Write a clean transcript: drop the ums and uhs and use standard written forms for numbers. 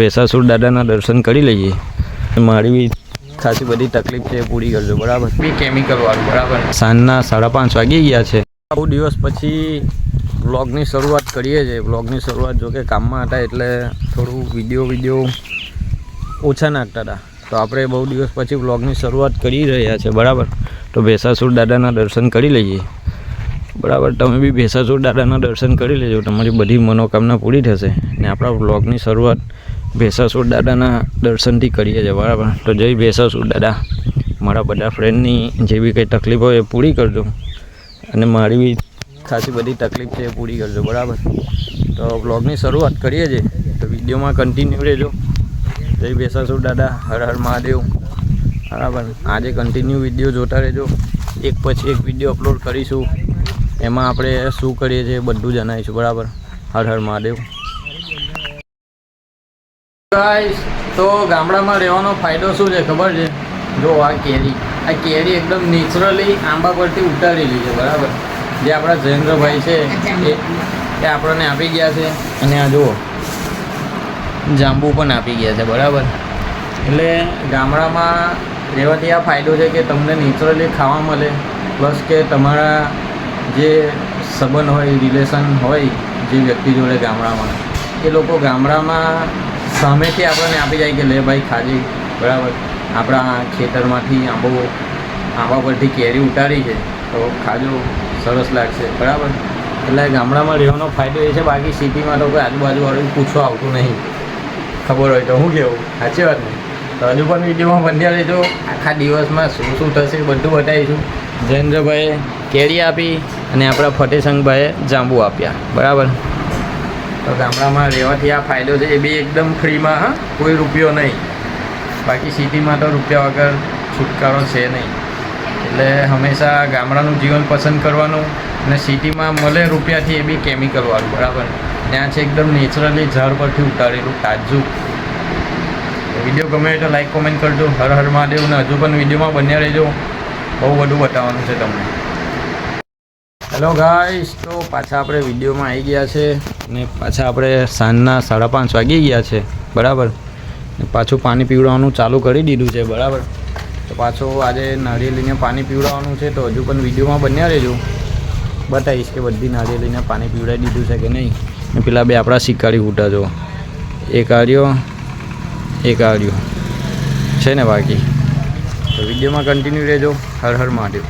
ભેસાસુર દાદાના દર્શન કરી લઈએ. મારી બી ખાસી બધી તકલીફ છે, પૂરી કરજો બરાબર. બી કેમિકલ વાળું બરાબર. સાંજના 5:30 વાગી ગયા છે. બહુ દિવસ પછી વ્લોગની શરૂઆત કરીએ છીએ. વ્લોગની શરૂઆત જોકે કામમાં હતા એટલે થોડું વિડીયો ઓછા નાખતા હતા. તો આપણે બહુ દિવસ પછી વ્લોગની શરૂઆત કરી રહ્યા છે બરાબર. તો ભેસાસુર દાદાના દર્શન કરી લઈએ બરાબર. તમે બી ભેસાસુર દાદાના દર્શન કરી લેજો, તમારી બધી મનોકામના પૂરી થશે. ને આપણા વ્લોગની શરૂઆત ભેસાસુર દાદાના દર્શનથી કરીએ છીએ બરાબર. તો જય ભેસાસુર દાદા. મારા બધા ફ્રેન્ડની જે બી કંઈ તકલીફ હોય એ પૂરી કરજો, અને મારી બી ખાસી બધી તકલીફ છે એ પૂરી કરજો બરાબર. તો વ્લોગની શરૂઆત કરીએ છીએ, તો વિડીયોમાં કન્ટિન્યુ રહેજો. જય ભેસાસુર દાદા, હર હર મહાદેવ બરાબર. આજે કન્ટિન્યુ વિડીયો જોતા રહેજો. એક પછી એક વિડીયો અપલોડ કરીશું, એમાં આપણે શું કરીએ છીએ બધું જણાવીશું બરાબર. હર હર મહાદેવ. ગાઈસ, તો ગામડામાં રહેવાનો ફાયદો શું છે ખબર છે? જો આ કેરી એકદમ નેચરલી આંબા પરથી ઉતારેલી છે બરાબર. જે આપણા જયેન્દ્રભાઈ છે એ આપણને આપી ગયા છે. અને આ જુઓ જાંબુ પણ આપી ગયા છે બરાબર. એટલે ગામડામાં રહેવાથી આ ફાયદો છે કે તમને નેચરલી ખાવા મળે, પ્લસ કે તમારા જે સંબંધ હોય, રિલેશન હોય જે વ્યક્તિ જોડે ગામડામાં, એ લોકો ગામડામાં સામેથી આપણને આપી જાય કે લે ભાઈ ખાજે બરાબર. આપણા ખેતરમાંથી આંબા પરથી કેરી ઉતારી છે તો ખાજો, સરસ લાગશે બરાબર. એટલે ગામડામાં રહેવાનો ફાયદો એ છે. બાકી સિટીમાં તો કોઈ આજુબાજુવાળું પૂછવા આવતું નહીં. ખબર હોય તો હું કહેવું, સાચી વાત નહીં? તો હજુ પણ વિડીયોમાં બન્યા રહેજો. આખા દિવસમાં શું શું થશે બધું બતાવીશું. જયેન્દ્રભાઈએ કેરી આપી અને આપણા ફતેશંગભાઈએ જાંબુ આપ્યા બરાબર. તો ગામડામાં રહેવાથી આ ફાયદો છે, એ બી એકદમ ફ્રીમાં. હા, કોઈ રૂપિયો નહીં. બાકી સિટીમાં તો રૂપિયા વગર છુટકારો છે નહીં. એટલે હંમેશા ગામડાનું જીવન પસંદ કરવાનું. અને સિટીમાં મળે રૂપિયાથી, એ બી કેમિકલવાળું બરાબર. ત્યાં છે એકદમ નેચરલી ઝાડ પરથી ઉતારેલું તાજું. વિડીયો ગમે તો લાઈક કોમેન્ટ કરજો. હર હર મહાદેવ. ને હજુ પણ વિડીયોમાં બન્યા રહેજો, બહુ બધું બતાવવાનું છે તમને. હેલો ગાઈસ, તો પાછા આપણે વિડીયોમાં આવી ગયા છે. ને પાછા આપણે સાંજના 5:30 વાગી ગયા છે બરાબર. પાછું પાણી પીવડાવવાનું ચાલુ કરી દીધું છે બરાબર. તો પાછું આજે નારિયેળીને પાણી પીવડાવવાનું છે. તો હજુ પણ વિડીયોમાં બન્યા રહેજો, બતાવીશ કે બધી નારિયેળીને પાણી પીવડાવી દીધું છે કે નહીં. ને પેલા બે આપણા શિકારી ઉઠા જો, એક આર્યો છે ને બાકી. તો વિડીયોમાં કન્ટિન્યુ રહેજો. હર હર મહાદેવ.